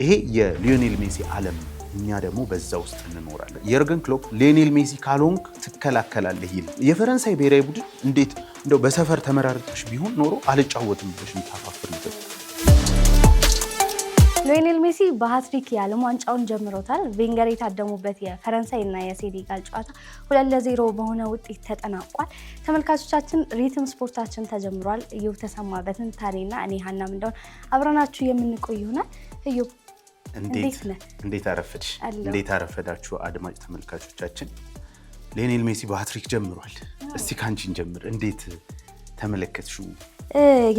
ይሄ የሊዮኔል ሜሲ ዓለም እኛ ደግሞ በዛ ውስጥ እንኖራለን። የርገን ክሎፕ ሊዮኔል ሜሲ ካልሆንክ ትከላከላለህ ይል የፈረንሳይ ብሔራዊ ቡድን እንዴት እንደው በሰፈር ተመራርጠሽ ቢሆን ኖሮ አልጫወትም ብለሽ የምታፋፍሪበት። ሊዮኔል ሜሲ በሃትሪክ የዓለም ዋንጫውን ጀምሮታል። ቬንገር የታደሙበት የፈረንሳይና የሴኔጋል ጨዋታ 2-0 በሆነ ውጤት ተጠናቋል። ተመልካቾቻችን ሪትም ስፖርታችን ተጀምሯል። እዮብ ተሰማ በትንታኔና እኔ ሀናም እንደሆነ አብረናችሁ የምንቆይ ይሆናል። እዮብ እንዴት አረፈድሽ? እንዴት አረፈዳችሁ አድማጭ ተመልካቾቻችን? ሊዮኔል ሜሲ በሃትሪክ ጀምሯል። እስቲ ካንቺን ጀምር፣ እንዴት ተመለከትሽው?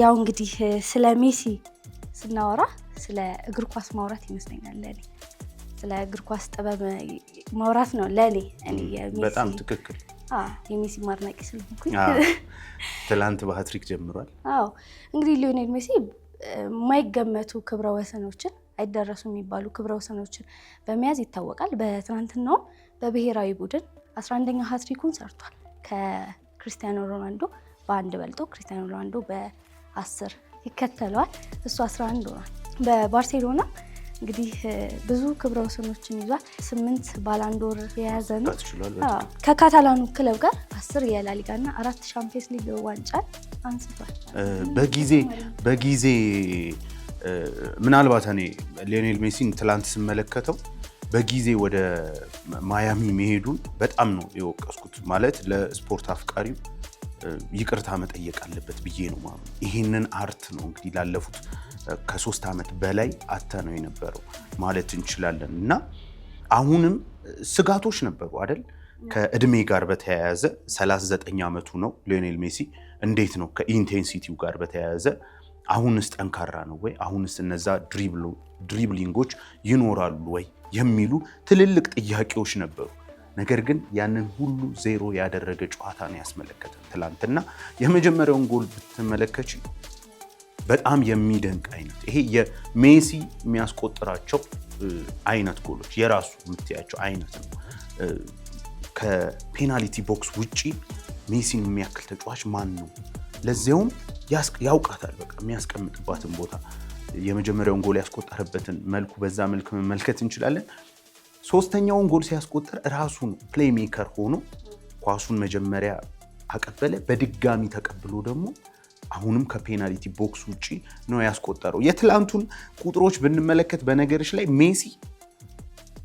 ያው እንግዲህ ስለ ሜሲ ስናወራ ስለ እግር ኳስ ማውራት ይመስለኛል። ለኔ ስለ እግር ኳስ ጥበብ ማውራት ነው ለኔ። በጣም ትክክል። የሜሲ ማድናቂ ስለሆንኩኝ ትላንት በሃትሪክ ጀምሯል። እንግዲህ ሊዮኔል ሜሲ የማይገመቱ ክብረ ወሰኖችን አይደረሱ የሚባሉ ክብረ ወሰኖችን በመያዝ ይታወቃል። በትናንትናው በብሔራዊ ቡድን 11ኛ ሃትሪኩን ሰርቷል። ከክርስቲያኖ ሮናልዶ በአንድ በልጦ ክርስቲያኖ ሮናልዶ በ10 ይከተለዋል። እሱ 11 ሆኗል። በባርሴሎና እንግዲህ ብዙ ክብረ ወሰኖችን ይዟል። 8 ባላንዶር የያዘ ነው። ከካታላኑ ክለብ ጋር 10 የላሊጋ እና 4 ሻምፒየንስ ሊግ ዋንጫን አንስቷል። በጊዜ ምናልባት እኔ ሊዮኔል ሜሲን ትላንት ስመለከተው በጊዜ ወደ ማያሚ መሄዱን በጣም ነው የወቀስኩት። ማለት ለስፖርት አፍቃሪው ይቅርታ መጠየቅ አለበት ብዬ ነው ማለት። ይሄንን አርት ነው እንግዲህ ላለፉት ከ3 ዓመት በላይ አተነው የነበረው ማለት እንችላለን። እና አሁንም ስጋቶች ነበሩ አይደል? ከእድሜ ጋር በተያያዘ 39 ዓመቱ ነው ሊዮኔል ሜሲ። እንዴት ነው ከኢንቴንሲቲው ጋር በተያያዘ አሁንስ ጠንካራ ነው ወይ? አሁንስ እነዛ ድሪብሊንጎች ይኖራሉ ወይ የሚሉ ትልልቅ ጥያቄዎች ነበሩ። ነገር ግን ያንን ሁሉ ዜሮ ያደረገ ጨዋታ ነው ያስመለከተን ትላንትና። የመጀመሪያውን ጎል ብትመለከች በጣም የሚደንቅ አይነት ይሄ የሜሲ የሚያስቆጥራቸው አይነት ጎሎች የራሱ የምትያቸው አይነት ነው። ከፔናልቲ ቦክስ ውጪ ሜሲን የሚያክል ተጫዋች ማን ነው? ለዚያውም ያውቃታል። በቃ የሚያስቀምጥባትን ቦታ የመጀመሪያውን ጎል ያስቆጠረበትን መልኩ በዛ መልክ መመልከት እንችላለን። ሶስተኛውን ጎል ሲያስቆጥር ራሱን ፕሌይ ሜከር ሆኖ ኳሱን መጀመሪያ አቀበለ፣ በድጋሚ ተቀብሎ ደግሞ አሁንም ከፔናልቲ ቦክስ ውጪ ነው ያስቆጠረው። የትላንቱን ቁጥሮች ብንመለከት በነገርሽ ላይ ሜሲ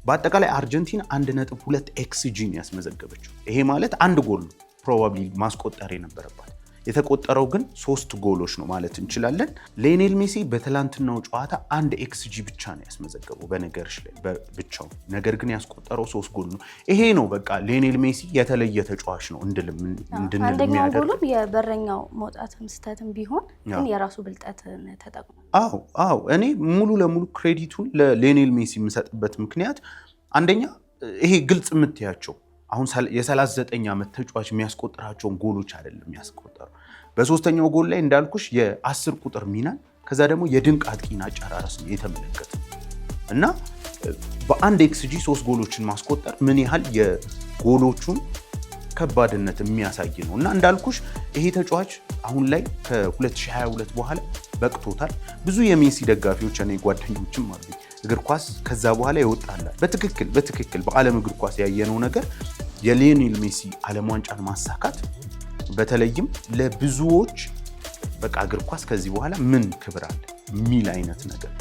በአጠቃላይ አርጀንቲና 1.2 ኤክስጂ ያስመዘገበችው። ይሄ ማለት አንድ ጎል ፕሮባብሊ ማስቆጠር የነበረባት፣ የተቆጠረው ግን 3 ጎሎች ነው ማለት እንችላለን። ሊዮኔል ሜሲ በትላንትናው ጨዋታ 1 ኤክስጂ ብቻ ነው ያስመዘገበው በነገርሽ ላይ ብቻው። ነገር ግን ያስቆጠረው 3 ጎል ነው። ይሄ ነው በቃ ሊዮኔል ሜሲ የተለየ ተጫዋች ነው እንድንል የሚያደርግ። አንደኛው ጎልም የበረኛው መውጣትም ስተትም ቢሆን ግን የራሱ ብልጠት ተጠቅሞ አዎ እኔ ሙሉ ለሙሉ ክሬዲቱን ለሊዮኔል ሜሲ የምሰጥበት ምክንያት አንደኛ ይሄ ግልጽ የምትያቸው አሁን የ39 ዓመት ተጫዋች የሚያስቆጥራቸውን ጎሎች አይደለም ያስቆጠረው። በሶስተኛው ጎል ላይ እንዳልኩሽ የ10 ቁጥር ሚናን ከዛ ደግሞ የድንቅ አጥቂን አጨራረስ ነው የተመለከተ እና በአንድ ኤክስጂ 3 ጎሎችን ማስቆጠር ምን ያህል የጎሎቹን ከባድነት የሚያሳይ ነው። እና እንዳልኩሽ ይሄ ተጫዋች አሁን ላይ ከ2022 በኋላ በቅቶታል። ብዙ የሜሲ ደጋፊዎች እኔ ጓደኞችም አሉ እግር ኳስ ከዛ በኋላ ይወጣላል። በትክክል በዓለም እግር ኳስ ያየነው ነገር የሊዮኔል ሜሲ ዓለም ዋንጫን ማሳካት በተለይም ለብዙዎች በቃ እግር ኳስ ከዚህ በኋላ ምን ክብር አለ የሚል አይነት ነገር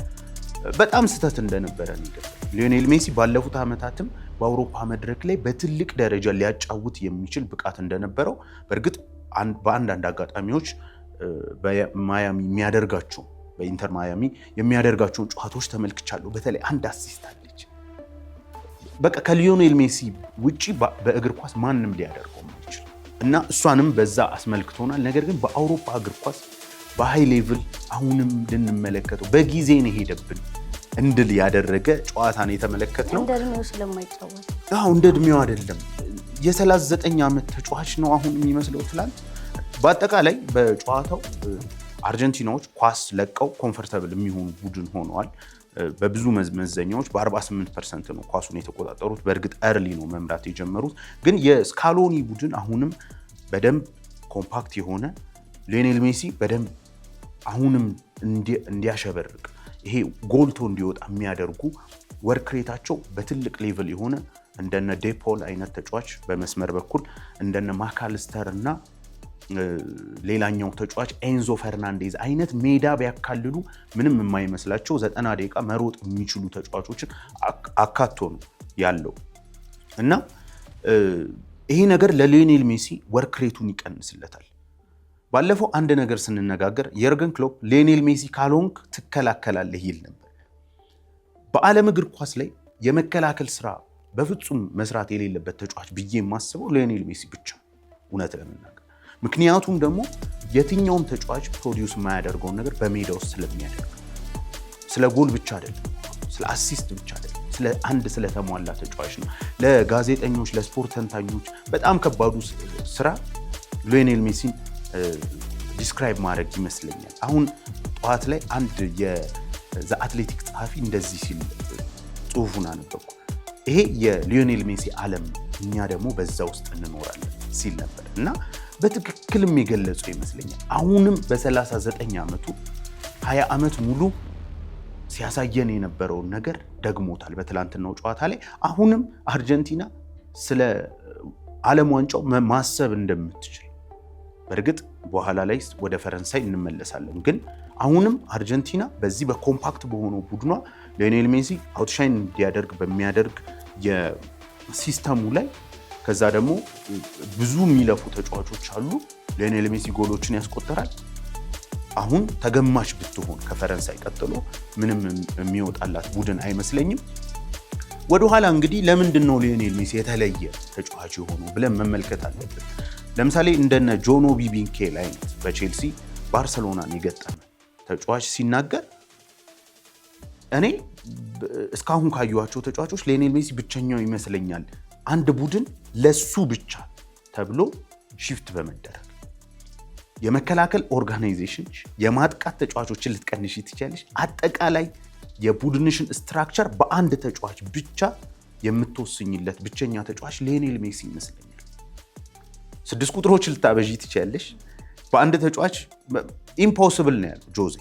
በጣም ስህተት እንደነበረ ነው። ሊዮኔል ሜሲ ባለፉት ዓመታትም በአውሮፓ መድረክ ላይ በትልቅ ደረጃ ሊያጫውት የሚችል ብቃት እንደነበረው በእርግጥ በአንዳንድ አጋጣሚዎች በማያሚ የሚያደርጋቸው በኢንተር ማያሚ የሚያደርጋቸውን ጨዋታዎች ተመልክቻለሁ። በተለይ አንድ አሲስት አለች በቃ ከሊዮኔል ሜሲ ውጪ በእግር ኳስ ማንም ሊያደርገው ማይችል እና እሷንም በዛ አስመልክቶናል። ነገር ግን በአውሮፓ እግር ኳስ በሃይ ሌቭል አሁንም ልንመለከተው በጊዜ ነው ሄደብን እንድል ያደረገ ጨዋታ ነው የተመለከትነው። እንደ እድሜው ስለማይጫወት እንደ እድሜው አይደለም። የ39 ዓመት ተጫዋች ነው አሁን የሚመስለው። ትላንት በአጠቃላይ በጨዋታው አርጀንቲናዎች ኳስ ለቀው ኮምፎርታብል የሚሆኑ ቡድን ሆነዋል። በብዙ መመዘኛዎች በ48% ነው ኳሱን የተቆጣጠሩት። በእርግጥ እርሊ ነው መምራት የጀመሩት፣ ግን የስካሎኒ ቡድን አሁንም በደንብ ኮምፓክት የሆነ ሊዮኔል ሜሲ በደንብ አሁንም እንዲያሸበርቅ ይሄ ጎልቶ እንዲወጣ የሚያደርጉ ወርክ ሬታቸው በትልቅ ሌቭል የሆነ እንደነ ዴፖል አይነት ተጫዋች በመስመር በኩል እንደነ ማካልስተር እና ሌላኛው ተጫዋች ኤንዞ ፈርናንዴዝ አይነት ሜዳ ቢያካልሉ ምንም የማይመስላቸው 90 ደቂቃ መሮጥ የሚችሉ ተጫዋቾችን አካቶ ነው ያለው እና ይሄ ነገር ለሊዮኔል ሜሲ ወርክ ሬቱን ይቀንስለታል። ባለፈው አንድ ነገር ስንነጋገር የርገን ክሎፕ ሊዮኔል ሜሲ ካልሆንክ ትከላከላለህ ይል ነበር። በዓለም እግር ኳስ ላይ የመከላከል ስራ በፍጹም መስራት የሌለበት ተጫዋች ብዬ የማስበው ሊዮኔል ሜሲ ብቻ እውነት ለመናገር። ምክንያቱም ደግሞ የትኛውም ተጫዋች ፕሮዲውስ የማያደርገውን ነገር በሜዳ ውስጥ ስለሚያደርግ ስለ ጎል ብቻ አይደለም፣ ስለ አሲስት ብቻ አይደለም፣ ስለተሟላ ተጫዋች ነው። ለጋዜጠኞች ለስፖርት ተንታኞች በጣም ከባዱ ስራ ሊዮኔል ሜሲን ዲስክራይብ ማድረግ ይመስለኛል። አሁን ጠዋት ላይ አንድ የዘ አትሌቲክ ጸሐፊ እንደዚህ ሲል ጽሁፉን አነበብኩ። ይሄ የሊዮኔል ሜሲ ዓለም እኛ ደግሞ በዛ ውስጥ እንኖራለን ሲል ነበር እና በትክክልም የገለጸው ይመስለኛል። አሁንም በ39 ዓመቱ 20 ዓመት ሙሉ ሲያሳየን የነበረውን ነገር ደግሞታል በትላንትናው ጨዋታ ላይ። አሁንም አርጀንቲና ስለ ዓለም ዋንጫው ማሰብ እንደምትችል በእርግጥ በኋላ ላይ ወደ ፈረንሳይ እንመለሳለን፣ ግን አሁንም አርጀንቲና በዚህ በኮምፓክት በሆነው ቡድኗ ሊዮኔል ሜሲ አውትሻይን እንዲያደርግ በሚያደርግ የሲስተሙ ላይ ከዛ ደግሞ ብዙ የሚለፉ ተጫዋቾች አሉ። ሊዮኔል ሜሲ ጎሎችን ያስቆጠራል። አሁን ተገማች ብትሆን ከፈረንሳይ ቀጥሎ ምንም የሚወጣላት ቡድን አይመስለኝም። ወደኋላ እንግዲህ ለምንድን ነው ሊዮኔል ሜሲ የተለየ ተጫዋች የሆነው ብለን መመልከት አለብን። ለምሳሌ እንደነ ጆኖቢ ቢንኬል አይነት በቼልሲ ባርሰሎናን የገጠመ ተጫዋች ሲናገር እኔ እስካሁን ካየኋቸው ተጫዋቾች ሊዮኔል ሜሲ ብቸኛው ይመስለኛል አንድ ቡድን ለሱ ብቻ ተብሎ ሺፍት በመደረግ የመከላከል ኦርጋናይዜሽን የማጥቃት ተጫዋቾችን ልትቀንሽ ትችላለሽ። አጠቃላይ የቡድንሽን ስትራክቸር በአንድ ተጫዋች ብቻ የምትወስኝለት ብቸኛ ተጫዋች ሊዮኔል ሜሲ ይመስለኛል። 6 ቁጥሮችን ልታበዢ ትችላለሽ፣ በአንድ ተጫዋች ኢምፖሲብል ነው ያለው ጆዜ።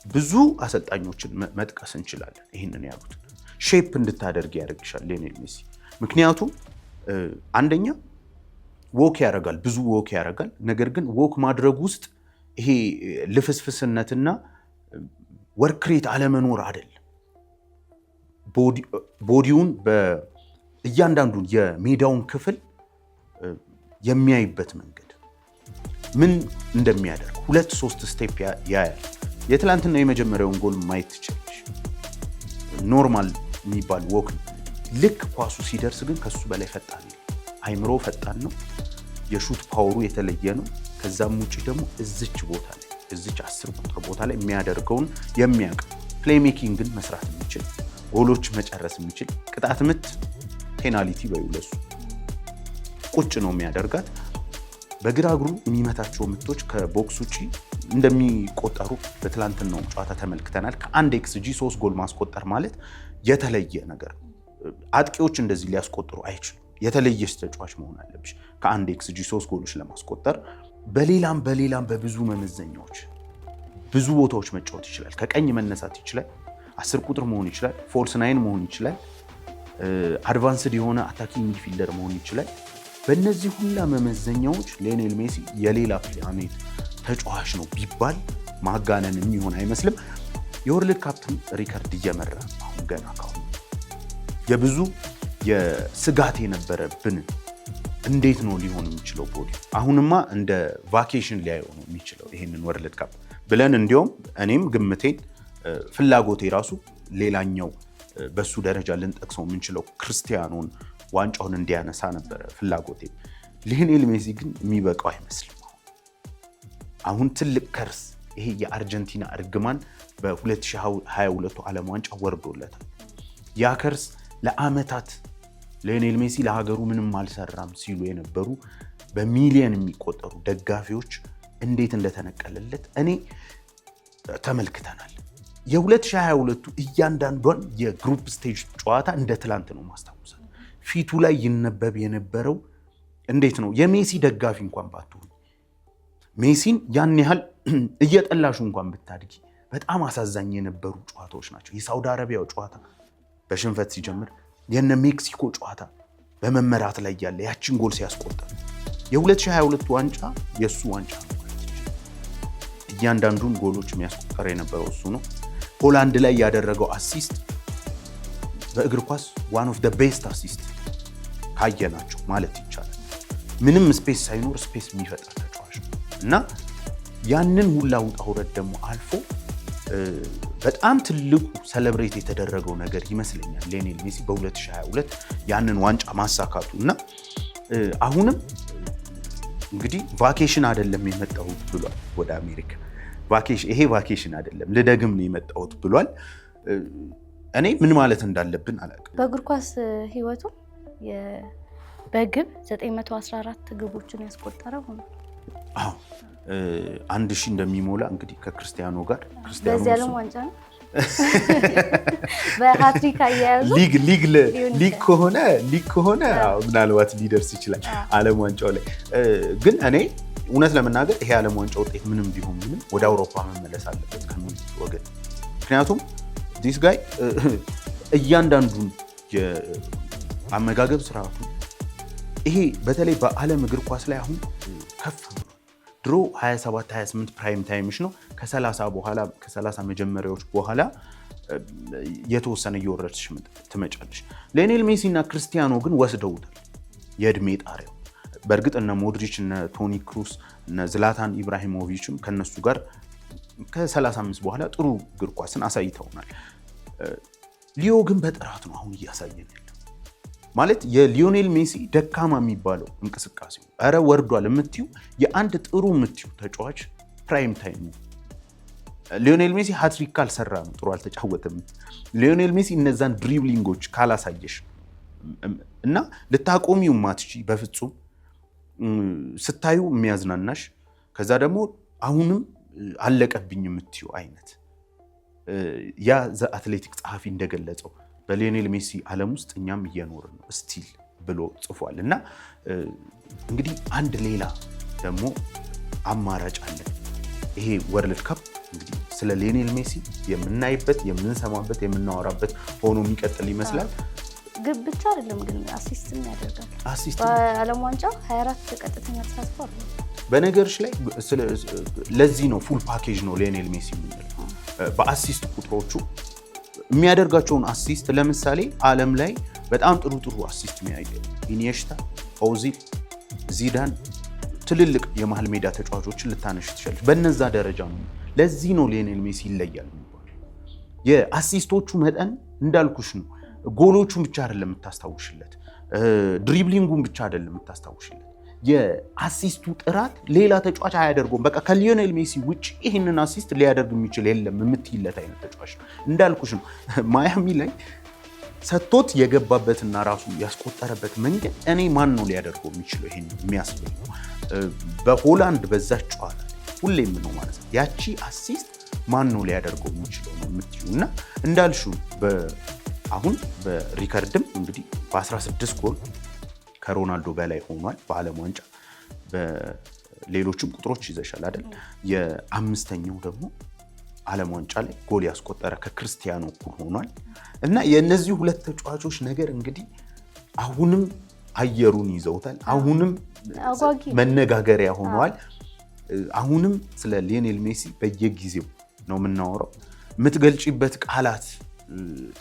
ብዙ አሰልጣኞችን መጥቀስ እንችላለን ይህንን ያሉት። ሼፕ እንድታደርግ ያደርግሻል ሊዮኔል ሜሲ። ምክንያቱም አንደኛ ዎክ ያደርጋል፣ ብዙ ዎክ ያደርጋል። ነገር ግን ዎክ ማድረግ ውስጥ ይሄ ልፍስፍስነትና ወርክሬት አለመኖር አይደለም። ቦዲውን እያንዳንዱን የሜዳውን ክፍል የሚያይበት መንገድ ምን እንደሚያደርግ 2-3 ስቴፕ ያያል። የትላንትና የመጀመሪያውን ጎል ማየት ትችላለሽ። ኖርማል የሚባል ዎክ ነው። ልክ ኳሱ ሲደርስ ግን ከሱ በላይ ፈጣን ነው። አይምሮ ፈጣን ነው። የሹት ፓወሩ የተለየ ነው። ከዛም ውጭ ደግሞ እዚች ቦታ ላይ እዚች 10 ቁጥር ቦታ ላይ የሚያደርገውን የሚያውቅ ፕሌይሜኪንግን መስራት የሚችል ጎሎች መጨረስ የሚችል ቅጣት ምት ፔናልቲ በይውለሱ ቁጭ ነው የሚያደርጋት። በግራ እግሩ የሚመታቸው ምቶች ከቦክስ ውጪ እንደሚቆጠሩ በትላንትናው ጨዋታ ተመልክተናል። ከአንድ ኤክስጂ 3 ጎል ማስቆጠር ማለት የተለየ ነገር። አጥቂዎች እንደዚህ ሊያስቆጥሩ አይችሉም። የተለየች ተጫዋች መሆን አለብሽ ከአንድ ኤክስጂ 3 ጎሎች ለማስቆጠር። በሌላም በብዙ መመዘኛዎች ብዙ ቦታዎች መጫወት ይችላል። ከቀኝ መነሳት ይችላል። 10 ቁጥር መሆን ይችላል። ፎልስ ናይን መሆን ይችላል። አድቫንስድ የሆነ አታኪንግ ሚድፊልደር መሆን ይችላል። በእነዚህ ሁላ መመዘኛዎች ሊዮኔል ሜሲ የሌላ ፕላኔት ተጫዋች ነው ቢባል ማጋነን የሚሆን አይመስልም። የወርልድ ካፕን ሪከርድ እየመራ አሁን ገና ካሁን የብዙ የስጋት የነበረብን እንዴት ነው ሊሆን የሚችለው ቦዲ አሁንማ እንደ ቫኬሽን ሊያየው ነው የሚችለው ይሄንን ወርልድ ካፕ ብለን እንዲያውም እኔም ግምቴን ፍላጎቴ ራሱ ሌላኛው በሱ ደረጃ ልንጠቅሰው የምንችለው ክርስቲያኖን ዋንጫውን እንዲያነሳ ነበረ ፍላጎቴ። ሊዮኔል ሜሲ ግን የሚበቃው አይመስልም። አሁን ትልቅ ከርስ ይሄ የአርጀንቲና እርግማን በ2022 ዓለም ዋንጫ ወርዶለታል። ያ ከርስ ለአመታት ሊዮኔል ሜሲ ለሀገሩ ምንም አልሰራም ሲሉ የነበሩ በሚሊዮን የሚቆጠሩ ደጋፊዎች እንዴት እንደተነቀለለት እኔ ተመልክተናል። የ2022 እያንዳንዷን የግሩፕ ስቴጅ ጨዋታ እንደ ትላንት ነው ማስታወሳል። ፊቱ ላይ ይነበብ የነበረው እንዴት ነው የሜሲ ደጋፊ እንኳን ባትሆን ሜሲን ያን ያህል እየጠላሹ እንኳን ብታድጊ በጣም አሳዛኝ የነበሩ ጨዋታዎች ናቸው። የሳውዲ አረቢያው ጨዋታ በሽንፈት ሲጀምር፣ የነ ሜክሲኮ ጨዋታ በመመራት ላይ ያለ ያችን ጎል ሲያስቆጥር፣ የ2022 ዋንጫ የሱ ዋንጫ ነው። እያንዳንዱን ጎሎች የሚያስቆጠር የነበረው እሱ ነው። ሆላንድ ላይ ያደረገው አሲስት በእግር ኳስ ዋን ኦፍ ዘ ቤስት አሲስት ካየናቸው ማለት ይቻላል። ምንም ስፔስ ሳይኖር ስፔስ የሚፈጥር ተጫዋች ነው እና ያንን ሁላ ውጣ ውረድ ደግሞ አልፎ በጣም ትልቁ ሰለብሬት የተደረገው ነገር ይመስለኛል ሊዮኔል ሜሲ በ2022 ያንን ዋንጫ ማሳካቱ እና አሁንም እንግዲህ ቫኬሽን አይደለም የመጣሁት ብሏል ወደ አሜሪካ። ይሄ ቫኬሽን አይደለም ልደግም ነው የመጣሁት ብሏል። እኔ ምን ማለት እንዳለብን አላውቅም። በእግር ኳስ ህይወቱ በግብ 914 ግቦችን ያስቆጠረ ሆኗል። አዎ 1000 እንደሚሞላ እንግዲህ ከክርስቲያኖ ጋር በዚህ ዓለም ዋንጫ ነው በሃትሪክ አያያዙ ሊግ ከሆነ ምናልባት ሊደርስ ይችላል ዓለም ዋንጫው ላይ። ግን እኔ እውነት ለመናገር ይሄ ዓለም ዋንጫ ውጤት ምንም ቢሆን ምንም ወደ አውሮፓ መመለስ አለበት ከምን ወገን። ምክንያቱም ዲስ ጋይ እያንዳንዱን የአመጋገብ ስርዓቱ ይሄ በተለይ በዓለም እግር ኳስ ላይ አሁን ከፍ ብሎ ድሮ 27 28 ፕራይም ታይምሽ ነው። ከ30 መጀመሪያዎች በኋላ የተወሰነ እየወረድሽ ትመጫለሽ። ሊዮኔል ሜሲ እና ክርስቲያኖ ግን ወስደውታል የእድሜ ጣሪያው። በእርግጥ እነ ሞድሪች እነ ቶኒ ክሩስ እነ ዝላታን ኢብራሂሞቪችም ከነሱ ጋር ከ35 በኋላ ጥሩ እግር ኳስን አሳይተውናል። ሊዮ ግን በጥራት ነው አሁን እያሳየን ያለው። ማለት የሊዮኔል ሜሲ ደካማ የሚባለው እንቅስቃሴው ኧረ ወርዷል የምትዩ የአንድ ጥሩ የምትዩ ተጫዋች ፕራይም ታይም ነው። ሊዮኔል ሜሲ ሃትሪክ ካልሰራ ነው ጥሩ አልተጫወተም። ሊዮኔል ሜሲ እነዛን ድሪብሊንጎች ካላሳየሽ እና ልታቆሚው ማትቺ በፍጹም ስታዩ የሚያዝናናሽ ከዛ ደግሞ አሁንም አለቀብኝ የምትዩ አይነት ያ ዘ አትሌቲክ ጸሐፊ እንደገለጸው በሊዮኔል ሜሲ ዓለም ውስጥ እኛም እየኖርን ነው ስቲል ብሎ ጽፏል። እና እንግዲህ አንድ ሌላ ደግሞ አማራጭ አለ። ይሄ ወርልድ ካፕ እንግዲህ ስለ ሊዮኔል ሜሲ የምናይበት የምንሰማበት የምናወራበት ሆኖ የሚቀጥል ይመስላል። ግብ ብቻ አይደለም ግን አሲስትም ያደርጋል። በዓለም ዋንጫ 24 ቀጥተኛ ተሳትፎ አለ። በነገርሽ ላይ ለዚህ ነው ፉል ፓኬጅ ነው ሊዮኔል ሜሲ የምንለው። በአሲስት ቁጥሮቹ የሚያደርጋቸውን አሲስት ለምሳሌ ዓለም ላይ በጣም ጥሩ አሲስት የሚያደርግ ኢኒየስታ፣ ኦዚል፣ ዚዳን ትልልቅ የመሃል ሜዳ ተጫዋቾችን ልታነሽ ትችላለች። በነዛ ደረጃ ነው። ለዚህ ነው ሊዮኔል ሜሲ ይለያል የሚባለው። የአሲስቶቹ መጠን እንዳልኩሽ ነው። ጎሎቹን ብቻ አይደለም የምታስታውሽለት፣ ድሪብሊንጉን ብቻ አይደለም የምታስታውሽለት። የአሲስቱ ጥራት ሌላ ተጫዋች አያደርገውም። በቃ ከሊዮኔል ሜሲ ውጭ ይህንን አሲስት ሊያደርግ የሚችል የለም የምትይለት አይነት ተጫዋች ነው። እንዳልኩሽ ነው ማያሚ ላይ ሰጥቶት የገባበትና ራሱ ያስቆጠረበት መንገድ እኔ ማን ነው ሊያደርገው የሚችለው ይሄን የሚያስብል ነው። በሆላንድ በዛች ጨዋታ ሁሌም ነው ማለት ነው ያቺ አሲስት ማን ነው ሊያደርገው የሚችለው ነው የምትዩ እና እንዳልሽው አሁን በሪከርድም እንግዲህ በ16 ጎል ከሮናልዶ በላይ ሆኗል በዓለም ዋንጫ። በሌሎችም ቁጥሮች ይዘሻል አይደል? የአምስተኛው ደግሞ ዓለም ዋንጫ ላይ ጎል ያስቆጠረ ከክርስቲያኖ እኩል ሆኗል። እና የእነዚህ ሁለት ተጫዋቾች ነገር እንግዲህ አሁንም አየሩን ይዘውታል። አሁንም መነጋገሪያ ሆነዋል። አሁንም ስለ ሊዮኔል ሜሲ በየጊዜው ነው የምናወራው። የምትገልጪበት ቃላት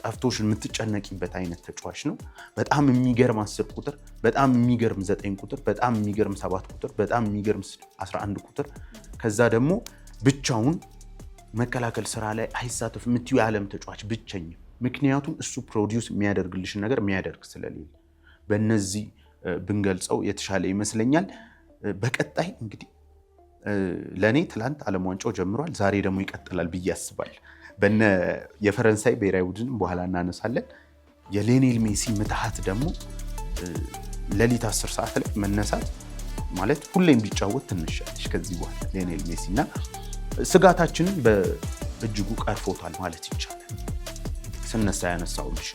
ጠፍቶሽ የምትጨነቂበት አይነት ተጫዋች ነው። በጣም የሚገርም 10 ቁጥር፣ በጣም የሚገርም 9 ቁጥር፣ በጣም የሚገርም 7 ቁጥር፣ በጣም የሚገርም 11 ቁጥር። ከዛ ደግሞ ብቻውን መከላከል ስራ ላይ አይሳተፍ የምትዩ የዓለም ተጫዋች ብቸኛ። ምክንያቱም እሱ ፕሮዲውስ የሚያደርግልሽን ነገር የሚያደርግ ስለሌለ በእነዚህ ብንገልጸው የተሻለ ይመስለኛል። በቀጣይ እንግዲህ ለእኔ ትላንት ዓለም ዋንጫው ጀምሯል፣ ዛሬ ደግሞ ይቀጥላል ብዬ አስባለሁ። በነ የፈረንሳይ ብሔራዊ ቡድን በኋላ እናነሳለን። የሊዮኔል ሜሲ ምትሃት ደግሞ ሌሊት 10 ሰዓት ላይ መነሳት ማለት ሁሌም ቢጫወት ትንሻለች ከዚህ በኋላ ሊዮኔል ሜሲ እና ስጋታችንን በእጅጉ ቀርፎታል ማለት ይቻላል። ስነሳ ያነሳው ልጅ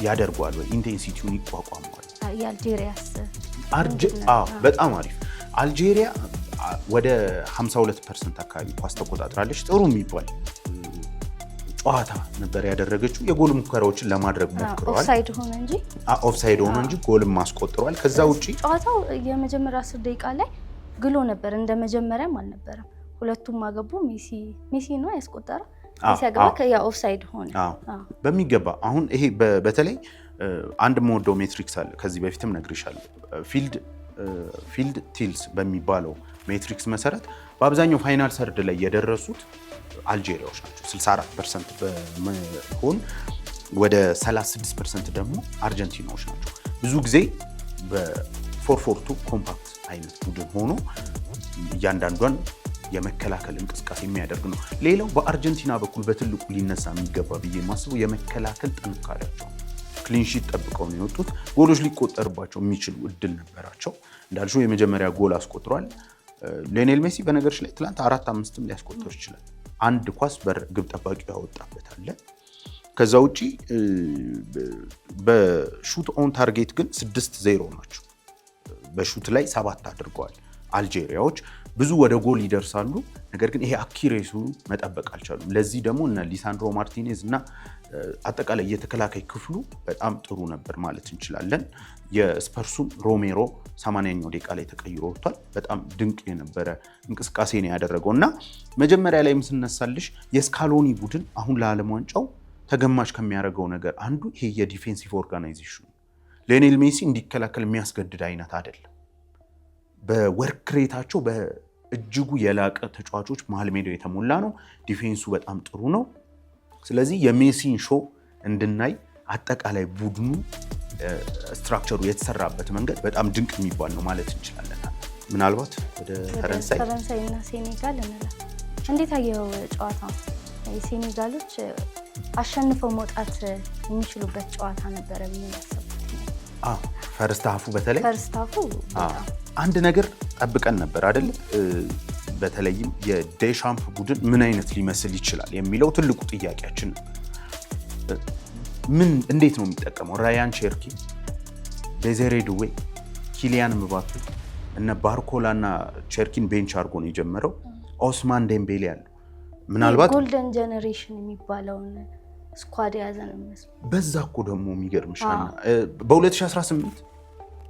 ያደርገዋል ወይ ኢንቴንሲቲውን ይቋቋመዋል። የአልጄሪያስ በጣም አሪፍ። አልጄሪያ ወደ 52% አካባቢ ኳስ ተቆጣጥራለች። ጥሩ የሚባል ጨዋታ ነበር ያደረገችው። የጎል ሙከራዎችን ለማድረግ ሞክረዋል። ኦፍሳይድ ሆኖ እንጂ ጎልም ማስቆጥረዋል። ከዛ ውጪ ጨዋታው የመጀመሪያ 10 ደቂቃ ላይ ግሎ ነበር፣ እንደ መጀመሪያም አልነበረም። ሁለቱም አገቡ። ሜሲ ነው ያስቆጠረው። ሜሲ ያገባ ኦፍሳይድ ሆነ በሚገባ። አሁን ይሄ በተለይ አንድ የምወደው ሜትሪክስ አለ፣ ከዚህ በፊትም ነግሬሻለሁ። ፊልድ ቲልስ በሚባለው ሜትሪክስ መሰረት በአብዛኛው ፋይናል ሰርድ ላይ የደረሱት አልጄሪያዎች ናቸው። 64% በመሆን ወደ 36% ደግሞ አርጀንቲናዎች ናቸው። ብዙ ጊዜ በ4-4-2 ኮምፓክት አይነት ቡድን ሆኖ እያንዳንዷን የመከላከል እንቅስቃሴ የሚያደርግ ነው። ሌላው በአርጀንቲና በኩል በትልቁ ሊነሳ የሚገባ ብዬ የማስበው የመከላከል ጥንካሬያቸው። ክሊንሺት ጠብቀው ነው የወጡት። ጎሎች ሊቆጠርባቸው የሚችሉ እድል ነበራቸው። እንዳልሽው የመጀመሪያ ጎል አስቆጥሯል ሊዮኔል ሜሲ። በነገሮች ላይ ትላንት 4-5ም ሊያስቆጥር ይችላል። አንድ ኳስ ግብ ጠባቂው ያወጣበት አለ። ከዛ ውጪ በሹት ኦን ታርጌት ግን 6-0 ናቸው። በሹት ላይ 7 አድርገዋል አልጄሪያዎች። ብዙ ወደ ጎል ይደርሳሉ፣ ነገር ግን ይሄ አኪሬሱ መጠበቅ አልቻሉም። ለዚህ ደግሞ እነ ሊሳንድሮ ማርቲኔዝ እና አጠቃላይ የተከላካይ ክፍሉ በጣም ጥሩ ነበር ማለት እንችላለን። የስፐርሱም ሮሜሮ 80ኛው ደቂቃ ላይ ተቀይሮ ወጥቷል። በጣም ድንቅ የነበረ እንቅስቃሴ ነው ያደረገው እና መጀመሪያ ላይ ስነሳልሽ የስካሎኒ ቡድን አሁን ለዓለም ዋንጫው ተገማች ከሚያደርገው ነገር አንዱ ይሄ የዲፌንሲቭ ኦርጋናይዜሽኑ ሊዮኔል ሜሲ እንዲከላከል የሚያስገድድ አይነት አይደለም። በወርክ ሬታቸው በእጅጉ የላቀ ተጫዋቾች መሀል ሜዳው የተሞላ ነው። ዲፌንሱ በጣም ጥሩ ነው። ስለዚህ የሜሲን ሾው እንድናይ አጠቃላይ ቡድኑ ስትራክቸሩ የተሰራበት መንገድ በጣም ድንቅ የሚባል ነው ማለት እንችላለን። ምናልባት ወደ ፈረንሳይና ሴኔጋል እንላለን። እንዴት አየው ጨዋታ? ሴኔጋሎች አሸንፈው መውጣት የሚችሉበት ጨዋታ ነበረ ብዬ ያሰብኩት። ፈርስት ሃፉ በተለይ አንድ ነገር ጠብቀን ነበር አይደል? በተለይም የዴሻምፕ ቡድን ምን አይነት ሊመስል ይችላል የሚለው ትልቁ ጥያቄያችን ነበር። እንዴት ነው የሚጠቀመው? ራያን ቼርኪ፣ ዴዜሬ ዱዌ፣ ኪሊያን ምባፔ እነ ባርኮላ እና ቼርኪን ቤንች አድርጎ ነው የጀመረው። ኦስማን ዴምቤሌ ያለው ምናልባት ጎልደን ጄኔሬሽን የሚባለውን ስኳድ የያዘ ነው የሚመስለው። በዛ እኮ ደግሞ የሚገርምሻና በ2018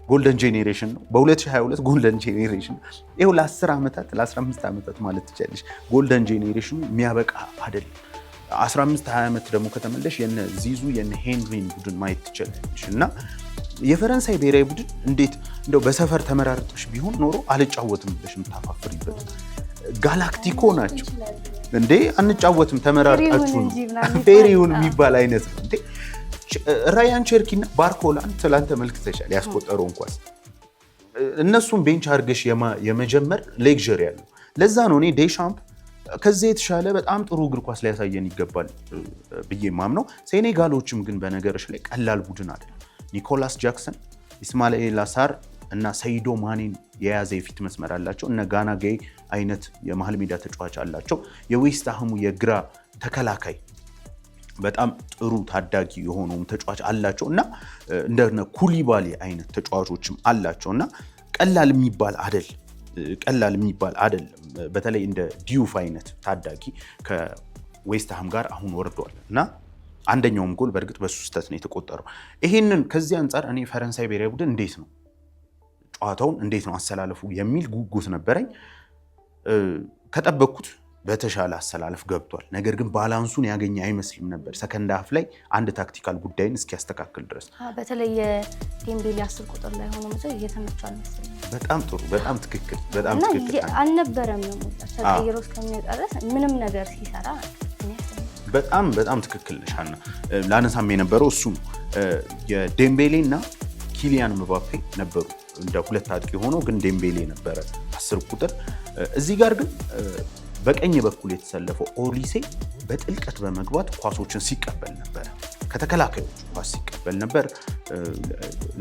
ጎልደን ጄኔሬሽን ነው፣ በ2022 ጎልደን ጄኔሬሽን ነው። ይኸው ለ10 ዓመታት ለ15 ዓመታት ማለት ትችላለሽ ጎልደን ጄኔሬሽኑ የሚያበቃ አይደለም። 15-20 ዓመት ደግሞ ከተመለሽ የነ ዚዙ የነ ሄንሪን ቡድን ማየት ትችላለሽ። እና የፈረንሳይ ብሔራዊ ቡድን እንዴት እንደው በሰፈር ተመራርጠሽ ቢሆን ኖሮ አልጫወትም ብለሽ የምታፋፍሪበት ጋላክቲኮ ናቸው እንዴ። አንጫወትም ተመራርጣችሁ ነው ፌሪውን የሚባል አይነት ነው እንዴ። ራያን ቼርኪ እና ባርኮላን ትላንት ተመልክተሻል ያስቆጠረውን ኳስ። እነሱም ቤንች አድርገሽ የመጀመር ሌክዠሪ ያለው። ለዛ ነው እኔ ዴሻምፕ ከዚህ የተሻለ በጣም ጥሩ እግር ኳስ ሊያሳየን ይገባል ብዬ ማምነው። ሴኔጋሎችም ግን በነገርሽ ላይ ቀላል ቡድን አይደለም። ኒኮላስ ጃክሰን፣ ኢስማኤል ሳር እና ሰይዶ ማኔን የያዘ የፊት መስመር አላቸው። እነ ጋና ጌይ አይነት የመሀል ሜዳ ተጫዋች አላቸው። የዌስት ሃሙ የግራ ተከላካይ በጣም ጥሩ ታዳጊ የሆነውም ተጫዋች አላቸው እና እንደነ ኩሊባሊ አይነት ተጫዋቾችም አላቸው እና ቀላል የሚባል አይደለም። በተለይ እንደ ዲዩፍ አይነት ታዳጊ ከዌስት ሃም ጋር አሁን ወርዷል እና አንደኛውም ጎል በእርግጥ በሱ ስህተት ነው የተቆጠረው። ይሄንን ከዚህ አንጻር እኔ ፈረንሳይ ብሔራዊ ቡድን እንዴት ነው ጨዋታውን እንዴት ነው አሰላለፉ የሚል ጉጉት ነበረኝ። ከጠበቅኩት በተሻለ አሰላለፍ ገብቷል። ነገር ግን ባላንሱን ያገኘ አይመስልም ነበር ሰከንድ ሃፍ ላይ አንድ ታክቲካል ጉዳይን እስኪያስተካክል ድረስ። በተለይ የዴምቤሌ 10 ቁጥር ላይ ሆኖ መሰለኝ እየተመቻል መሰለኝ። በጣም ጥሩ፣ በጣም ትክክል አልነበረም ነው ተቀይሮ እስከሚወጣ ድረስ ምንም ነገር ሲሰራ በጣም ትክክል ነሽ ሀና። ላነሳም የነበረው እሱ ነው። የዴምቤሌ እና ኪሊያን ምባፔ ነበሩ እንደ ሁለት አጥቂ ሆኖ፣ ግን ዴምቤሌ ነበረ 10 ቁጥር። እዚህ ጋር ግን በቀኝ በኩል የተሰለፈው ኦሊሴ በጥልቀት በመግባት ኳሶችን ሲቀበል ነበር። ከተከላካዮቹ ኳስ ሲቀበል ነበር።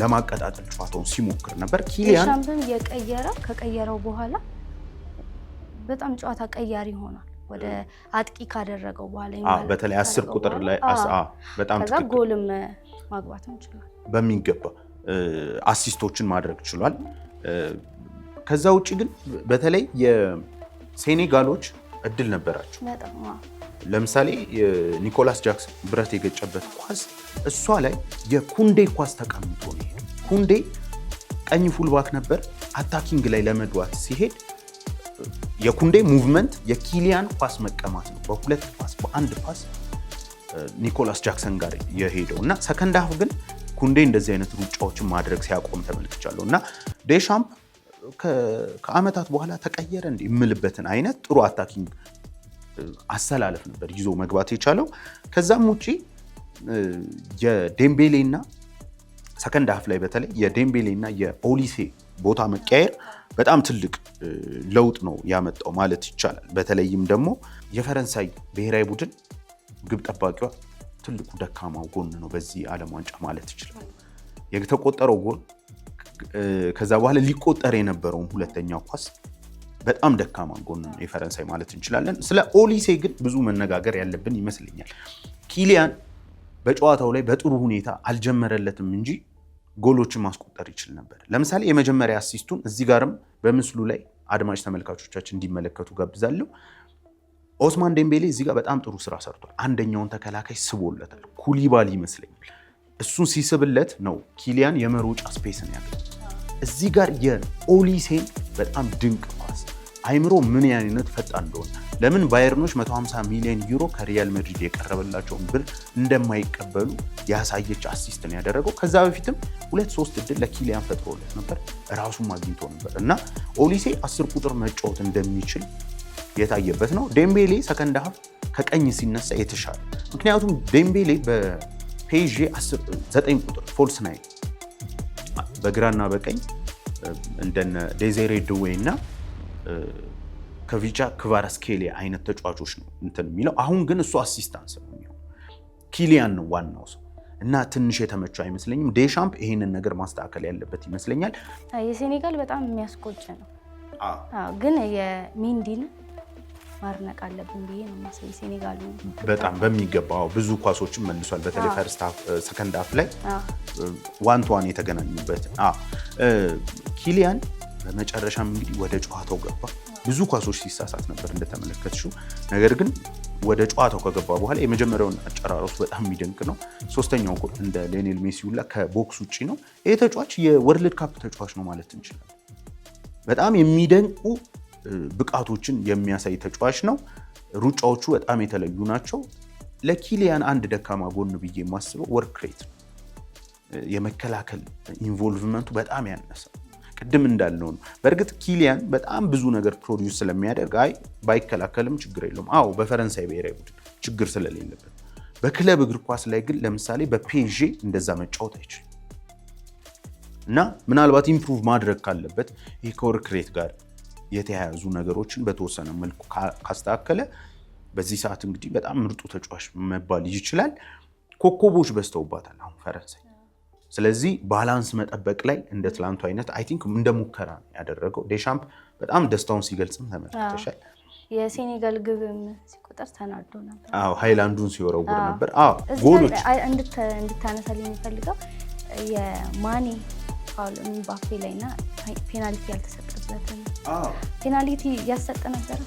ለማቀጣጠል ጨዋታውን ሲሞክር ነበር። ኪሊያን ሻምፒዮን ከቀየረው በኋላ በጣም ጨዋታ ቀያሪ ሆኗል። ወደ አጥቂ ካደረገው በኋላ በተለይ 10 ቁጥር ላይ በጣም ከዛ ጎልም ማግባትም ይችላል። በሚገባ አሲስቶችን ማድረግ ችሏል። ከዛ ውጪ ግን በተለይ የሴኔጋሎች እድል ነበራቸው። ለምሳሌ ኒኮላስ ጃክሰን ብረት የገጨበት ኳስ እሷ ላይ የኩንዴ ኳስ ተቀምጦ ነው። ኩንዴ ቀኝ ፉልባክ ነበር። አታኪንግ ላይ ለመድዋት ሲሄድ የኩንዴ ሙቭመንት የኪሊያን ኳስ መቀማት ነው። በሁለት ፓስ በአንድ ፓስ ኒኮላስ ጃክሰን ጋር የሄደው እና ሰከንድ ሃፍ ግን ኩንዴ እንደዚህ አይነት ሩጫዎችን ማድረግ ሲያቆም ተመልክቻለሁ እና ዴሻምፕ ከአመታት በኋላ ተቀየረ እንደ የምልበትን አይነት ጥሩ አታኪንግ አሰላለፍ ነበር ይዞ መግባት የቻለው። ከዛም ውጪ የዴምቤሌና ሰከንድ ሃፍ ላይ በተለይ የዴምቤሌና የኦሊሴ ቦታ መቀየር በጣም ትልቅ ለውጥ ነው ያመጣው ማለት ይቻላል። በተለይም ደግሞ የፈረንሳይ ብሔራዊ ቡድን ግብ ጠባቂዋ ትልቁ ደካማው ጎን ነው በዚህ ዓለም ዋንጫ ማለት ይችላል። የተቆጠረው ጎል ከዛ በኋላ ሊቆጠር የነበረውም ሁለተኛው ኳስ በጣም ደካማ ጎን ነው የፈረንሳይ ማለት እንችላለን። ስለ ኦሊሴ ግን ብዙ መነጋገር ያለብን ይመስለኛል። ኪሊያን በጨዋታው ላይ በጥሩ ሁኔታ አልጀመረለትም እንጂ ጎሎችን ማስቆጠር ይችል ነበር። ለምሳሌ የመጀመሪያ አሲስቱን እዚህ ጋርም በምስሉ ላይ አድማጭ ተመልካቾቻችን እንዲመለከቱ ጋብዛለሁ። ኦስማን ዴምቤሌ እዚህ ጋር በጣም ጥሩ ስራ ሰርቷል። አንደኛውን ተከላካይ ስቦለታል። ኩሊባሊ ይመስለኛል። እሱን ሲስብለት ነው ኪሊያን የመሮጫ ስፔስን ያገኘው። እዚህ ጋር የኦሊሴን በጣም ድንቅ ኳስ አይምሮ ምን አይነት ፈጣን እንደሆነ ለምን ባየርኖች 150 ሚሊዮን ዩሮ ከሪያል ማድሪድ የቀረበላቸውን ብር እንደማይቀበሉ ያሳየች አሲስትን ያደረገው። ከዛ በፊትም 2-3 እድል ለኪሊያን ፈጥሮለት ነበር፣ ራሱም አግኝቶ ነበር እና ኦሊሴ 10 ቁጥር መጫወት እንደሚችል የታየበት ነው። ዴምቤሌ ሰከንድ ሃፍ ከቀኝ ሲነሳ የተሻለ ምክንያቱም ዴምቤሌ በፔዤ 9 ቁጥር ፎልስ ናይን በግራና በቀኝ እንደነ ዴዜሬ ድዌ እና ከቪቻ ክቫራትስኬሊያ አይነት ተጫዋቾች ነው እንትን የሚለው። አሁን ግን እሱ አሲስታንስ ነው የሚሆነው። ኪሊያን ነው ዋናው ሰው እና ትንሽ የተመቸው አይመስለኝም። ዴሻምፕ ይሄንን ነገር ማስተካከል ያለበት ይመስለኛል። የሴኔጋል በጣም የሚያስቆጭ ነው ግን የሚንዲን ማርነቅ አለብን ብዬ ነው ማሰብ። ሴኔጋሉ በጣም በሚገባው ብዙ ኳሶችን መልሷል። በተለይ ፈርስት ሃፍ ሰከንድ ሃፍ ላይ ዋን ቱ ዋን የተገናኙበት ኪሊያን በመጨረሻም እንግዲህ ወደ ጨዋታው ገባ። ብዙ ኳሶች ሲሳሳት ነበር እንደተመለከትሽው። ነገር ግን ወደ ጨዋታው ከገባ በኋላ የመጀመሪያውን አጨራረሱ በጣም የሚደንቅ ነው። ሶስተኛው ጎል እንደ ሊዮኔል ሜሲ ሁላ ከቦክስ ውጪ ነው። ይሄ ተጫዋች የወርልድ ካፕ ተጫዋች ነው ማለት እንችላለን። በጣም የሚደንቁ ብቃቶችን የሚያሳይ ተጫዋች ነው። ሩጫዎቹ በጣም የተለዩ ናቸው። ለኪሊያን አንድ ደካማ ጎን ብዬ የማስበው ወርክ ሬት ነው። የመከላከል ኢንቮልቭመንቱ በጣም ያነሰ ቅድም እንዳልነው ነው። በእርግጥ ኪሊያን በጣም ብዙ ነገር ፕሮዲውስ ስለሚያደርግ ባይከላከልም ችግር የለውም። በፈረንሳይ ብሔራዊ ቡድን ችግር ስለሌለበት፣ በክለብ እግር ኳስ ላይ ግን ለምሳሌ በፔዤ እንደዛ መጫወት አይችልም እና ምናልባት ኢምፕሩቭ ማድረግ ካለበት ይህ ከወርክ ሬት ጋር የተያያዙ ነገሮችን በተወሰነ መልኩ ካስተካከለ በዚህ ሰዓት እንግዲህ በጣም ምርጡ ተጫዋች መባል ይችላል። ኮከቦች በዝተውባታል አሁን ፈረንሳይ። ስለዚህ ባላንስ መጠበቅ ላይ እንደ ትላንቱ አይነት አይ ቲንክ እንደ ሙከራ ያደረገው ዴሻምፕ በጣም ደስታውን ሲገልጽም ተመልክተሻል። የሴኔጋል ግብም ሲቆጠር ተናዶ ነበር። ሃይላንዱን ሲወረውር ነበር። ጎሎች እንድታነሳልኝ የሚፈልገው የማኔ ፋውል ምባፔ ላይና ፔናልቲ ያልተሰጠበትን ፔናልቲ ያሰጠ ነበር።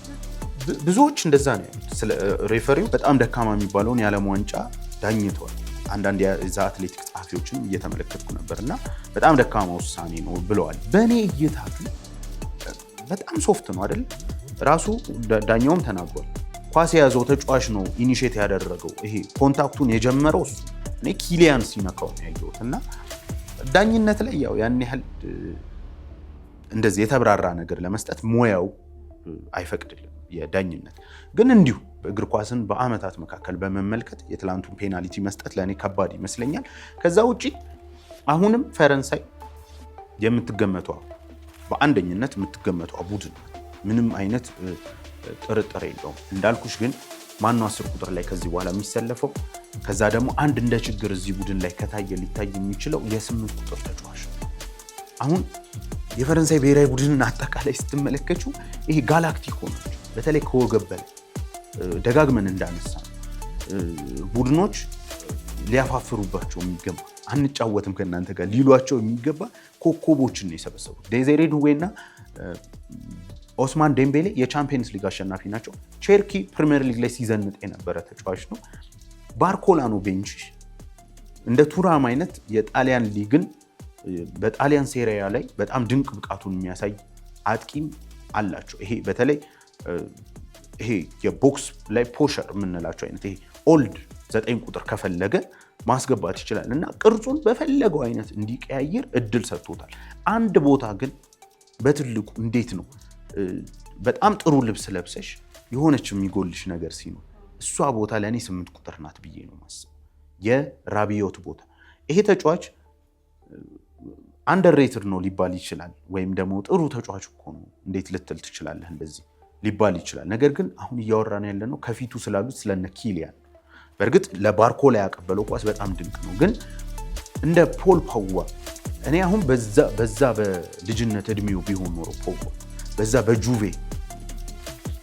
ብዙዎች እንደዛ ነው ያሉት። ስለ ሬፈሪው በጣም ደካማ የሚባለውን የዓለም ዋንጫ ዳኝተዋል። አንዳንድ የዛ አትሌቲክ ጸሐፊዎችን እየተመለከትኩ ነበርና በጣም ደካማ ውሳኔ ነው ብለዋል። በእኔ እይታ ግን በጣም ሶፍት ነው አይደል? ራሱ ዳኛውም ተናግሯል። ኳስ የያዘው ተጫዋች ነው ኢኒሼት ያደረገው። ይሄ ኮንታክቱን የጀመረው እሱ። እኔ ኪሊያን ሲነካው ነው ያየሁት እና ዳኝነት ላይ ያው ያን ያህል እንደዚህ የተብራራ ነገር ለመስጠት ሙያው አይፈቅድልም። የዳኝነት ግን እንዲሁ እግር ኳስን በአመታት መካከል በመመልከት የትላንቱን ፔናልቲ መስጠት ለእኔ ከባድ ይመስለኛል። ከዛ ውጪ አሁንም ፈረንሳይ የምትገመቷ በአንደኝነት የምትገመቷ ቡድን ምንም አይነት ጥርጥር የለውም። እንዳልኩሽ ግን ማነው 10 ቁጥር ላይ ከዚህ በኋላ የሚሰለፈው? ከዛ ደግሞ አንድ እንደ ችግር እዚህ ቡድን ላይ ከታየ ሊታይ የሚችለው የ8 ቁጥር ተጫዋች ነው። አሁን የፈረንሳይ ብሔራዊ ቡድንን አጠቃላይ ስትመለከቱ ይሄ ጋላክቲክ ሆኖች በተለይ ከወገብ በላይ ደጋግመን እንዳነሳ ቡድኖች ሊያፋፍሩባቸው የሚገባ አንጫወትም ከእናንተ ጋር ሊሏቸው የሚገባ ኮከቦችን ነው የሰበሰቡት። ዴዜሬ ዱዌና ኦስማን ዴምቤሌ የቻምፒየንስ ሊግ አሸናፊ ናቸው። ቼርኪ ፕሪሚየር ሊግ ላይ ሲዘንጥ የነበረ ተጫዋች ነው። ባርኮላ ነው ቤንች። እንደ ቱራም አይነት የጣሊያን ሊግን በጣሊያን ሴሪያ ላይ በጣም ድንቅ ብቃቱን የሚያሳይ አጥቂም አላቸው። ይሄ በተለይ ይሄ የቦክስ ላይ ፖሸር የምንላቸው አይነት ይሄ ኦልድ 9 ቁጥር ከፈለገ ማስገባት ይችላል እና ቅርጹን በፈለገው አይነት እንዲቀያየር እድል ሰጥቶታል። አንድ ቦታ ግን በትልቁ እንዴት ነው በጣም ጥሩ ልብስ ለብሰሽ የሆነች የሚጎልሽ ነገር ሲኖር እሷ ቦታ ለእኔ 8 ቁጥር ናት ብዬ ነው ማስብ። የራቢዮት ቦታ ይሄ ተጫዋች አንደርሬትድ ነው ሊባል ይችላል፣ ወይም ደግሞ ጥሩ ተጫዋች እኮ ነው እንዴት ልትል ትችላለህ እንደዚህ ሊባል ይችላል። ነገር ግን አሁን እያወራን ያለ ነው ከፊቱ ስላሉት ስለነ ኪሊያን። በእርግጥ ለባርኮላ ያቀበለው ኳስ በጣም ድንቅ ነው፣ ግን እንደ ፖል ፖግባ እኔ አሁን በዛ በልጅነት እድሜው ቢሆን ኖሮ ፖግባ በዛ በጁቬ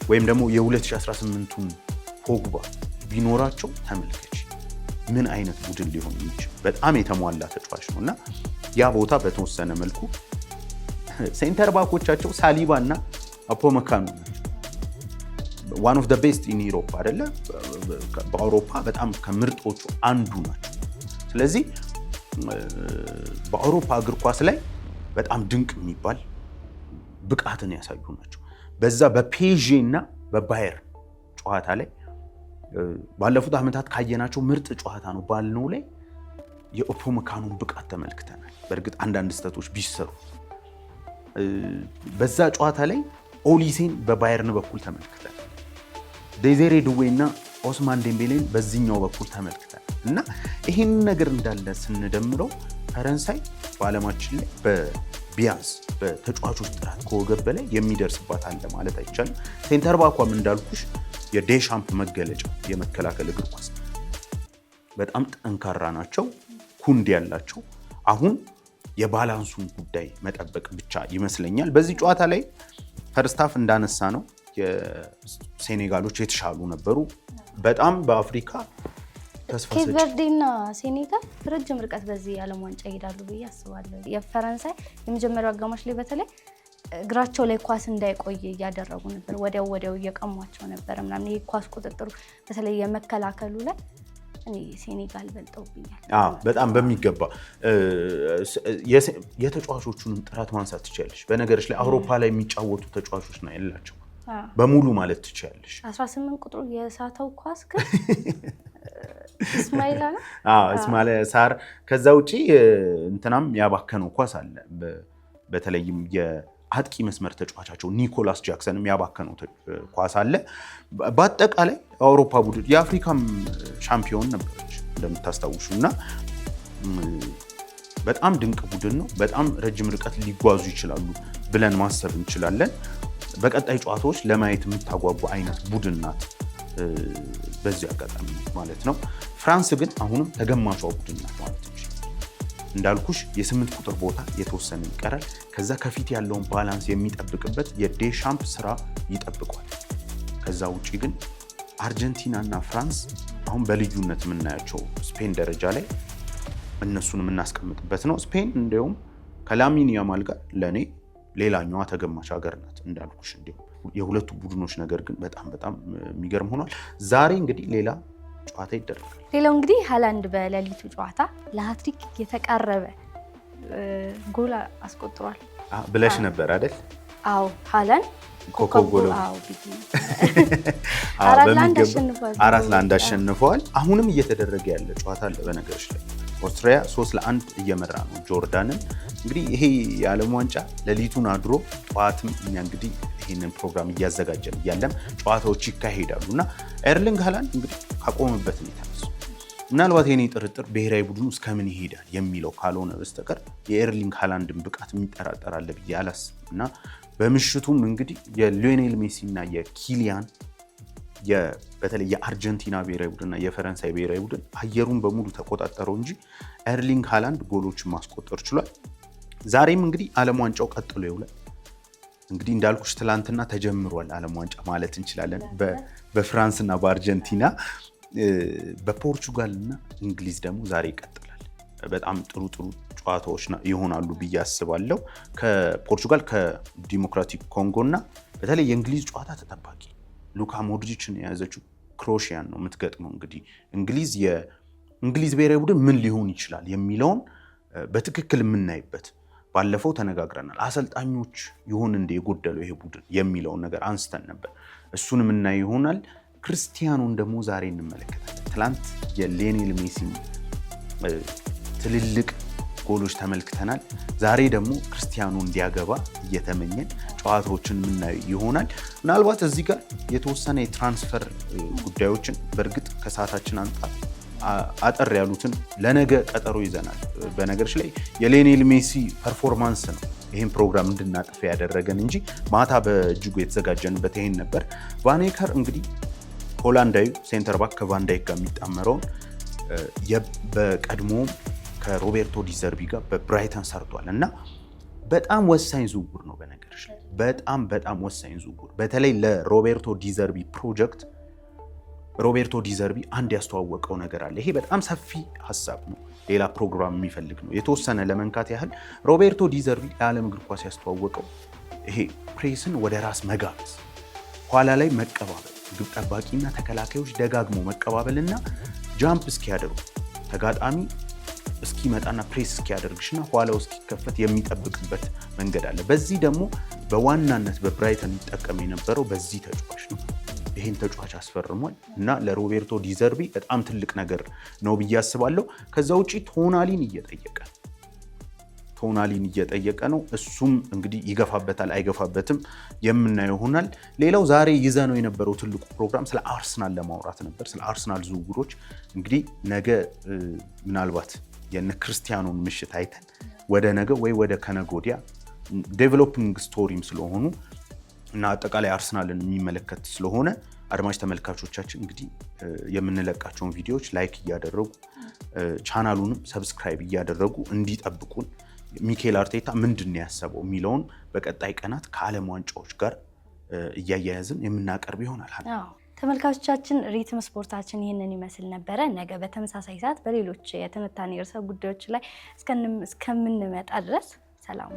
ወይም ደግሞ የ2018ቱን ፖግባ ቢኖራቸው ተመልከች ምን አይነት ቡድን ሊሆን የሚችል በጣም የተሟላ ተጫዋች ነው እና ያ ቦታ በተወሰነ መልኩ ሴንተር ባኮቻቸው ሳሊባ እና አፖመካኖ ናቸው። ዋን ኦፍ ዘ ቤስት ኢን ዩሮፕ አይደለ? በአውሮፓ በጣም ከምርጦቹ አንዱ ናቸው። ስለዚህ በአውሮፓ እግር ኳስ ላይ በጣም ድንቅ የሚባል ብቃትን ያሳዩ ናቸው። በዛ በፔዤ እና በባየር ጨዋታ ላይ ባለፉት ዓመታት ካየናቸው ምርጥ ጨዋታ ነው ባልነው ላይ የኦፖመካኖን ብቃት ተመልክተናል። በእርግጥ አንዳንድ ስህተቶች ቢሰሩ በዛ ጨዋታ ላይ ኦሊሴን በባየርን በኩል ተመልክተናል። ዴዜሬ ዱዌ እና ኦስማን ዴምቤሌን በዚህኛው በኩል ተመልክተናል እና ይህን ነገር እንዳለ ስንደምረው ፈረንሳይ በዓለማችን ላይ ቢያንስ በተጫዋቾች ጥራት ከወገብ በላይ የሚደርስባት አለ ማለት አይቻልም። ሴንተር ባኳም እንዳልኩሽ የዴሻምፕ መገለጫ የመከላከል እግር ኳስ በጣም ጠንካራ ናቸው፣ ኩንድ ያላቸው። አሁን የባላንሱን ጉዳይ መጠበቅ ብቻ ይመስለኛል። በዚህ ጨዋታ ላይ ፈርስታፍ እንዳነሳ ነው የሴኔጋሎች የተሻሉ ነበሩ። በጣም በአፍሪካ ኬፕ ቨርዴ እና ሴኔጋል ረጅም ርቀት በዚህ የዓለም ዋንጫ ይሄዳሉ ብዬ አስባለሁ። የፈረንሳይ የመጀመሪያው አጋማሽ ላይ በተለይ እግራቸው ላይ ኳስ እንዳይቆይ እያደረጉ ነበር፣ ወዲያው እየቀሟቸው ነበር ምናምን። ይሄ ኳስ ቁጥጥሩ በተለይ የመከላከሉ ላይ እኔ ሴኔጋል በልጠውብኛል። በጣም በሚገባ የተጫዋቾቹንም ጥራት ማንሳት ትችላለሽ። በነገሮች ላይ አውሮፓ ላይ የሚጫወቱ ተጫዋቾች ነው ያላቸው በሙሉ ማለት ትችላለሽ። 18 ቁጥሩ የሳተው ኳስ ግን እስማኤል አለ። እስማኤል ሳር። ከዛ ውጪ እንትናም ያባከነው ኳስ አለ። በተለይም የአጥቂ መስመር ተጫዋቻቸው ኒኮላስ ጃክሰንም ያባከነው ኳስ አለ። በአጠቃላይ አውሮፓ ቡድን የአፍሪካም ሻምፒዮን ነበረች እንደምታስታውሹ እና በጣም ድንቅ ቡድን ነው። በጣም ረጅም ርቀት ሊጓዙ ይችላሉ ብለን ማሰብ እንችላለን። በቀጣይ ጨዋታዎች ለማየት የምታጓጓ አይነት ቡድን ናት በዚህ አጋጣሚ ማለት ነው። ፍራንስ ግን አሁንም ተገማቿ ቡድን ናት ማለት ነው። እንዳልኩሽ የ8 ቁጥር ቦታ የተወሰነ ይቀራል። ከዛ ከፊት ያለውን ባላንስ የሚጠብቅበት የዴሻምፕ ስራ ይጠብቋል። ከዛ ውጪ ግን አርጀንቲና እና ፍራንስ አሁን በልዩነት የምናያቸው ስፔን ደረጃ ላይ እነሱን የምናስቀምጥበት ነው። ስፔን እንዲያውም ከላሚን ያማል ጋር ለእኔ ሌላኛዋ ተገማች ሀገር ናት እንዳልኩሽ። እንዲሁም የሁለቱ ቡድኖች ነገር ግን በጣም የሚገርም ሆኗል። ዛሬ እንግዲህ ሌላ ጨዋታ ይደረጋል። ሌላው እንግዲህ ሃላንድ በሌሊቱ ጨዋታ ለሃትሪክ የተቃረበ ጎል አስቆጥሯል ብለሽ ነበር አይደል? አዎ ሃላንድ ኮከብ ጎል አራት ለአንድ አሸንፈዋል። አሁንም እየተደረገ ያለ ጨዋታ አለ። በነገሮች ላይ ኦስትሪያ 3-1 እየመራ ነው ጆርዳንን። እንግዲህ ይሄ የዓለም ዋንጫ ሌሊቱን አድሮ ጠዋትም እኛ እንግዲህ ይህንን ፕሮግራም እያዘጋጀን እያለም ጨዋታዎች ይካሄዳሉ እና ኤርሊንግ ሃላንድ እንግዲህ ካቆመበት ነው የተነሳው። ምናልባት የኔ ጥርጥር ብሔራዊ ቡድኑ እስከምን ይሄዳል የሚለው ካልሆነ በስተቀር የኤርሊንግ ሃላንድን ብቃት የሚጠራጠር አለ ብዬ አላስብም እና በምሽቱም እንግዲህ የሊዮኔል ሜሲ እና የኪሊያን በተለይ የአርጀንቲና ብሔራዊ ቡድንና የፈረንሳይ ብሔራዊ ቡድን አየሩን በሙሉ ተቆጣጠረው እንጂ ኤርሊንግ ሃላንድ ጎሎችን ማስቆጠር ችሏል። ዛሬም እንግዲህ ዓለም ዋንጫው ቀጥሎ ይውላል። እንግዲህ እንዳልኩሽ ትላንትና ተጀምሯል ዓለም ዋንጫ ማለት እንችላለን። በፍራንስና በአርጀንቲና፣ በፖርቹጋልና እንግሊዝ ደግሞ ዛሬ ይቀጥላል። በጣም ጥሩ ጨዋታዎች ይሆናሉ ብዬ አስባለሁ። ከፖርቹጋል ከዲሞክራቲክ ኮንጎ እና በተለይ የእንግሊዝ ጨዋታ ተጠባቂ ሉካ ሞድሪችን የያዘችው ክሮኤሽያን ነው የምትገጥመው። እንግዲህ የእንግሊዝ ብሔራዊ ቡድን ምን ሊሆን ይችላል የሚለውን በትክክል የምናይበት ባለፈው ተነጋግረናል። አሰልጣኞች ይሆን እንደ የጎደለው ይሄ ቡድን የሚለውን ነገር አንስተን ነበር። እሱን የምናይ ይሆናል። ክርስቲያኖን ደግሞ ዛሬ እንመለከታለን። ትላንት የሊዮኔል ሜሲ ትልልቅ ጎሎች ተመልክተናል። ዛሬ ደግሞ ክርስቲያኖ እንዲያገባ እየተመኘን ጨዋታዎችን የምናየው ይሆናል። ምናልባት እዚህ ጋር የተወሰነ የትራንስፈር ጉዳዮችን በእርግጥ ከሰዓታችን አንጻር አጠር ያሉትን ለነገ ቀጠሮ ይዘናል። በነገሮች ላይ የሊዮኔል ሜሲ ፐርፎርማንስ ነው ይህን ፕሮግራም እንድናጥፍ ያደረገን እንጂ ማታ በእጅጉ የተዘጋጀንበት ይሄን ነበር። ቫኔከር እንግዲህ ሆላንዳዊ ሴንተር ባክ ከቫንዳይክ ጋር የሚጣመረውን በቀድሞ ከሮቤርቶ ዲዘርቢ ጋር በብራይተን ሰርቷል እና በጣም ወሳኝ ዝውውር ነው። በነገሮች ላይ በጣም ወሳኝ ዝውውር፣ በተለይ ለሮቤርቶ ዲዘርቢ ፕሮጀክት ሮቤርቶ ዲዘርቢ አንድ ያስተዋወቀው ነገር አለ። ይሄ በጣም ሰፊ ሀሳብ ነው፣ ሌላ ፕሮግራም የሚፈልግ ነው። የተወሰነ ለመንካት ያህል ሮቤርቶ ዲዘርቢ ለዓለም እግር ኳስ ያስተዋወቀው ይሄ ፕሬስን ወደ ራስ መጋበዝ፣ ኋላ ላይ መቀባበል፣ ግብ ጠባቂና ተከላካዮች ደጋግሞ መቀባበልና ጃምፕ እስኪያደርጉ ተጋጣሚ እስኪመጣና ፕሬስ እስኪያደርግሽና ኋላው እስኪከፈት የሚጠብቅበት መንገድ አለ። በዚህ ደግሞ በዋናነት በብራይተን የሚጠቀም የነበረው በዚህ ተጫዋች ነው። ይህን ተጫዋች አስፈርሟል እና ለሮቤርቶ ዲዘርቢ በጣም ትልቅ ነገር ነው ብዬ አስባለሁ። ከዛ ውጪ ቶናሊን እየጠየቀ ነው። እሱም እንግዲህ ይገፋበታል አይገፋበትም የምናየው ይሆናል። ሌላው ዛሬ ይዘነው የነበረው ትልቁ ፕሮግራም ስለ አርሰናል ለማውራት ነበር። ስለ አርሰናል ዝውውሮች እንግዲህ ነገ ምናልባት የነ ክርስቲያኖን ምሽት አይተን ወደ ነገ ወይ ወደ ከነገ ወዲያ ዴቨሎፒንግ ስቶሪም ስለሆኑ እና አጠቃላይ አርሰናልን የሚመለከት ስለሆነ አድማጭ ተመልካቾቻችን እንግዲህ የምንለቃቸውን ቪዲዮዎች ላይክ እያደረጉ ቻናሉንም ሰብስክራይብ እያደረጉ እንዲጠብቁን ሚኬል አርቴታ ምንድን ነው ያሰበው የሚለውን በቀጣይ ቀናት ከዓለም ዋንጫዎች ጋር እያያያዝን የምናቀርብ ይሆናል። ተመልካቾቻችን ሪትም ስፖርታችን ይህንን ይመስል ነበረ። ነገ በተመሳሳይ ሰዓት በሌሎች የትንታኔ ርዕሰ ጉዳዮች ላይ እስከምንመጣ ድረስ ሰላም።